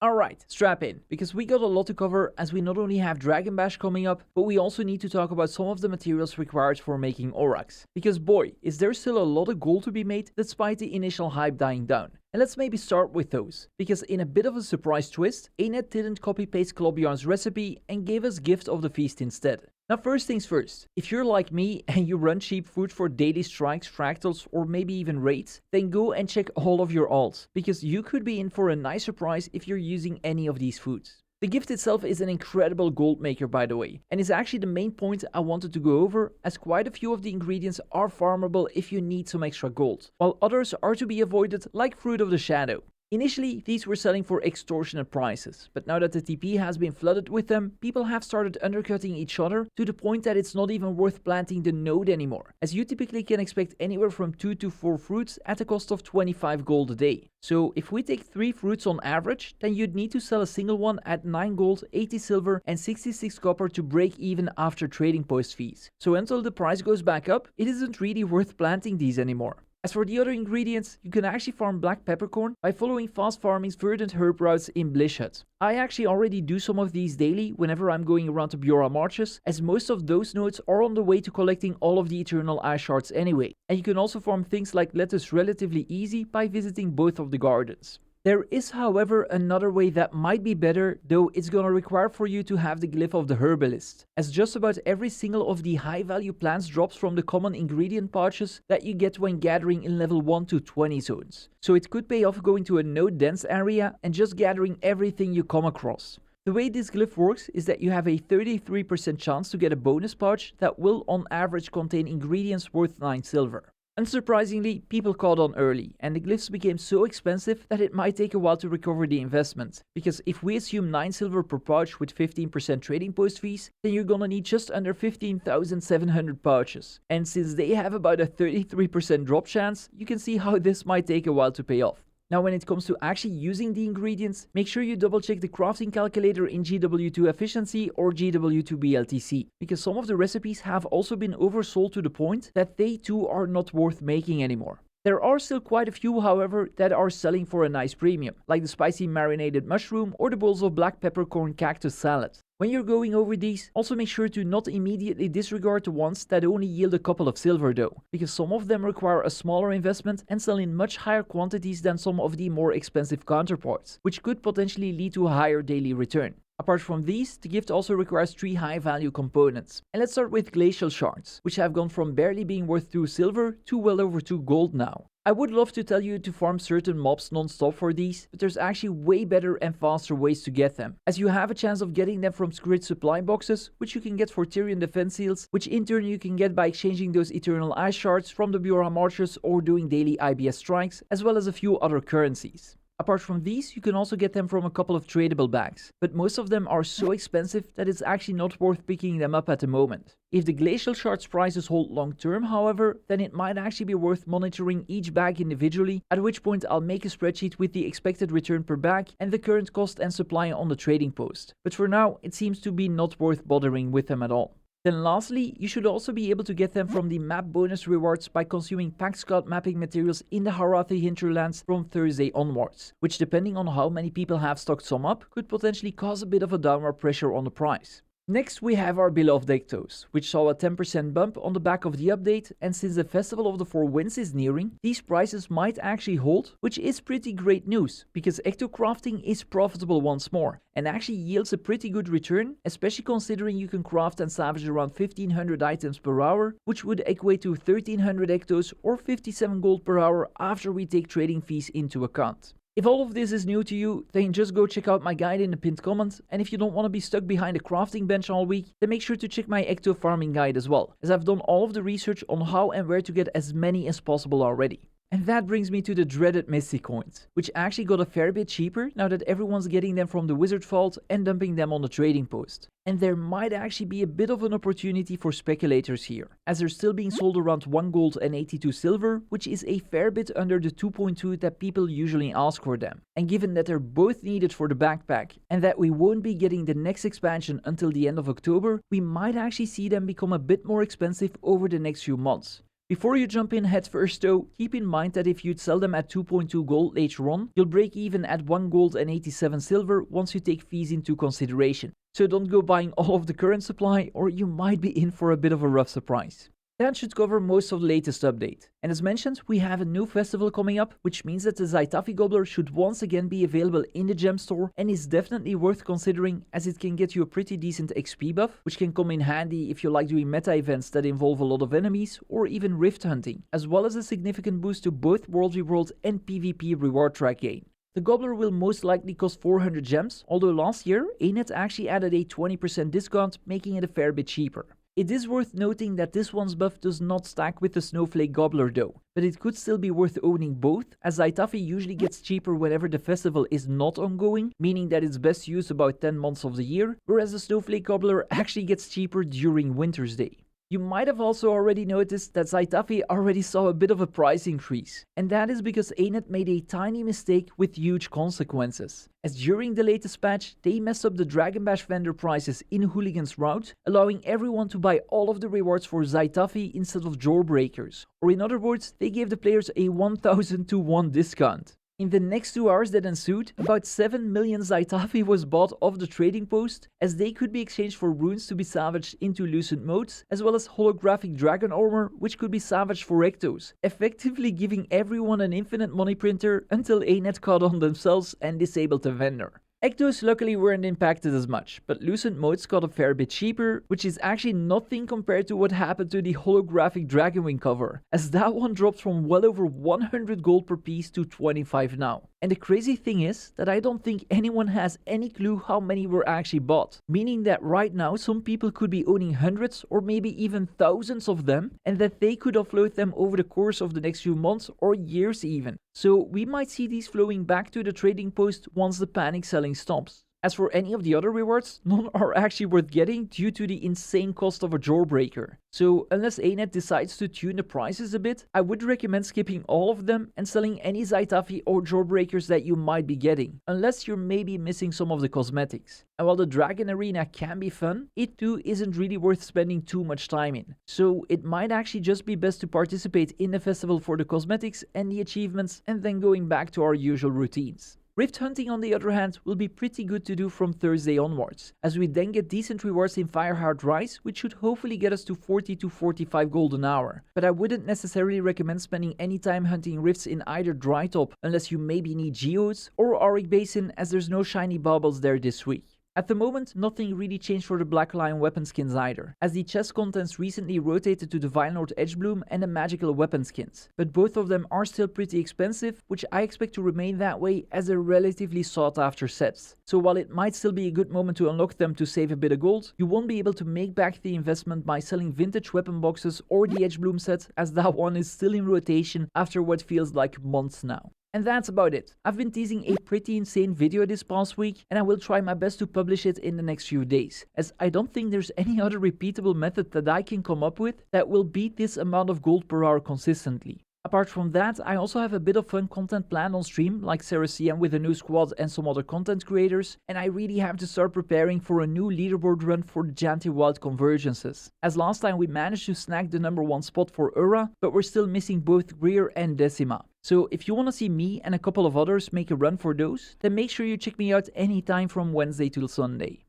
Alright, strap in, because we got a lot to cover as we not only have Dragonbash coming up, but we also need to talk about some of the materials required for making Orrax. Because boy, is there still a lot of gold to be made despite the initial hype dying down. And let's maybe start with those, because in a bit of a surprise twist, ANet didn't copy-paste Clobbeyarn's recipe and gave us Gift of the Feast instead. Now first things first, if you're like me and you run cheap food for daily strikes, fractals, or maybe even raids, then go and check all of your alts, because you could be in for a nice surprise if you're using any of these foods. The gift itself is an incredible gold maker, by the way, and is actually the main point I wanted to go over, as quite a few of the ingredients are farmable if you need some extra gold, while others are to be avoided like Fruit of the Shadow. Initially, these were selling for extortionate prices, but now that the TP has been flooded with them, people have started undercutting each other to the point that it's not even worth planting the node anymore, as you typically can expect anywhere from 2 to 4 fruits at a cost of 25 gold a day. So if we take 3 fruits on average, then you'd need to sell a single one at 9 gold, 80 silver and 66 copper to break even after trading post fees. So until the price goes back up, it isn't really worth planting these anymore. As for the other ingredients, you can actually farm Black Peppercorn by following Fast Farming's Verdant herb routes in Blish hut. I actually already do some of these daily whenever I'm going around the Biora marches, as most of those nodes are on the way to collecting all of the Eternal Ice Shards anyway. And you can also farm things like lettuce relatively easy by visiting both of the gardens. There is, however, another way that might be better, though it's gonna require for you to have the Glyph of the Herbalist, as just about every single of the high value plants drops from the common ingredient pouches that you get when gathering in level 1 to 20 zones. So it could pay off going to a node dense area and just gathering everything you come across. The way this glyph works is that you have a 33% chance to get a bonus pouch that will on average contain ingredients worth 9 silver. Unsurprisingly, people caught on early, and the glyphs became so expensive that it might take a while to recover the investment, because if we assume 9 silver per pouch with 15% trading post fees, then you're gonna need just under 15,700 pouches, and since they have about a 33% drop chance, you can see how this might take a while to pay off. Now when it comes to actually using the ingredients, make sure you double check the crafting calculator in GW2 efficiency or GW2 BLTC, because some of the recipes have also been oversold to the point that they too are not worth making anymore. There are still quite a few, however, that are selling for a nice premium, like the spicy marinated mushroom or the bowls of black peppercorn cactus salad. When you're going over these, also make sure to not immediately disregard the ones that only yield a couple of silver though, because some of them require a smaller investment and sell in much higher quantities than some of the more expensive counterparts, which could potentially lead to a higher daily return. Apart from these, the gift also requires 3 high-value components. And let's start with Glacial Shards, which have gone from barely being worth 2 silver to well over 2 gold now. I would love to tell you to farm certain mobs non-stop for these, but there's actually way better and faster ways to get them, as you have a chance of getting them from Squid supply boxes, which you can get for Tyrian defense seals, which in turn you can get by exchanging those Eternal Ice Shards from the Biora marches or doing daily IBS strikes, as well as a few other currencies. Apart from these, you can also get them from a couple of tradable bags, but most of them are so expensive that it's actually not worth picking them up at the moment. If the Glacial Shards prices hold long term, however, then it might actually be worth monitoring each bag individually, at which point I'll make a spreadsheet with the expected return per bag and the current cost and supply on the trading post. But for now, it seems to be not worth bothering with them at all. Then lastly, you should also be able to get them from the map bonus rewards by consuming Pack Scout mapping materials in the Harathi hinterlands from Thursday onwards, which depending on how many people have stocked some up, could potentially cause a bit of a downward pressure on the price. Next we have our beloved Ectos, which saw a 10% bump on the back of the update, and since the Festival of the Four Winds is nearing, these prices might actually hold, which is pretty great news, because Ecto crafting is profitable once more, and actually yields a pretty good return, especially considering you can craft and salvage around 1500 items per hour, which would equate to 1300 Ectos or 57 gold per hour after we take trading fees into account. If all of this is new to you, then just go check out my guide in the pinned comment, and if you don't want to be stuck behind a crafting bench all week, then make sure to check my Ecto farming guide as well, as I've done all of the research on how and where to get as many as possible already. And that brings me to the dreaded Misty coins, which actually got a fair bit cheaper now that everyone's getting them from the Wizard Vault and dumping them on the trading post. And there might actually be a bit of an opportunity for speculators here, as they're still being sold around 1 gold and 82 silver, which is a fair bit under the 2.2 that people usually ask for them. And given that they're both needed for the backpack, and that we won't be getting the next expansion until the end of October, we might actually see them become a bit more expensive over the next few months. Before you jump in headfirst though, keep in mind that if you'd sell them at 2.2 gold later on, you'll break even at 1 gold and 87 silver once you take fees into consideration. So don't go buying all of the current supply or you might be in for a bit of a rough surprise. That should cover most of the latest update. And as mentioned, we have a new festival coming up, which means that the Zhaitaffy Gobbler should once again be available in the gem store and is definitely worth considering as it can get you a pretty decent XP buff, which can come in handy if you like doing meta events that involve a lot of enemies or even rift hunting, as well as a significant boost to both World Reworld and PvP reward track gain. The Gobbler will most likely cost 400 gems, although last year ANet actually added a 20% discount, making it a fair bit cheaper. It is worth noting that this one's buff does not stack with the Snowflake Gobbler though, but it could still be worth owning both, as Zhaitaffy usually gets cheaper whenever the festival is not ongoing, meaning that it's best used about 10 months of the year, whereas the Snowflake Gobbler actually gets cheaper during Winter's Day. You might have also already noticed that Zhaitaffy already saw a bit of a price increase, and that is because ANet made a tiny mistake with huge consequences. As during the latest patch, they messed up the Dragonbash vendor prices in Hooligan's route, allowing everyone to buy all of the rewards for Zhaitaffy instead of Jawbreakers, or in other words, they gave the players a 1000 to 1 discount. In the next 2 hours that ensued, about 7 million Zhaitaffy was bought off the trading post, as they could be exchanged for runes to be salvaged into Lucent Motes, as well as holographic dragon armor, which could be salvaged for Ectos, effectively giving everyone an infinite money printer until ANet caught on themselves and disabled the vendor. Ectos luckily weren't impacted as much, but Lucent Motes got a fair bit cheaper, which is actually nothing compared to what happened to the holographic Dragonwing cover, as that one dropped from well over 100 gold per piece to 25 now. And the crazy thing is that I don't think anyone has any clue how many were actually bought, meaning that right now some people could be owning hundreds or maybe even thousands of them, and that they could offload them over the course of the next few months or years even. So we might see these flowing back to the trading post once the panic selling stops. As for any of the other rewards, none are actually worth getting due to the insane cost of a Jawbreaker. So unless ANet decides to tune the prices a bit, I would recommend skipping all of them and selling any Zhaitaffy or Jawbreakers that you might be getting, unless you're maybe missing some of the cosmetics. And while the Dragon Arena can be fun, it too isn't really worth spending too much time in. So it might actually just be best to participate in the festival for the cosmetics and the achievements and then going back to our usual routines. Rift hunting on the other hand will be pretty good to do from Thursday onwards, as we then get decent rewards in Fireheart Rise, which should hopefully get us to 40 to 45 gold an hour. But I wouldn't necessarily recommend spending any time hunting rifts in either Drytop, unless you maybe need Geodes, or Auric Basin, as there's no shiny baubles there this week. At the moment, nothing really changed for the Black Lion weapon skins either, as the chest contents recently rotated to the Vinelord Edgebloom and the magical weapon skins, but both of them are still pretty expensive, which I expect to remain that way as they're relatively sought after sets. So while it might still be a good moment to unlock them to save a bit of gold, you won't be able to make back the investment by selling vintage weapon boxes or the Edgebloom set, as that one is still in rotation after what feels like months now. And that's about it. I've been teasing a pretty insane video this past week, and I will try my best to publish it in the next few days, as I don't think there's any other repeatable method that I can come up with that will beat this amount of gold per hour consistently. Apart from that, I also have a bit of fun content planned on stream, like Sarah CM with a new squad and some other content creators, and I really have to start preparing for a new leaderboard run for the Janty Wild Convergences. As last time we managed to snag the #1 spot for Ura, but we're still missing both Greer and Decima. So if you want to see me and a couple of others make a run for those, then make sure you check me out anytime from Wednesday till Sunday.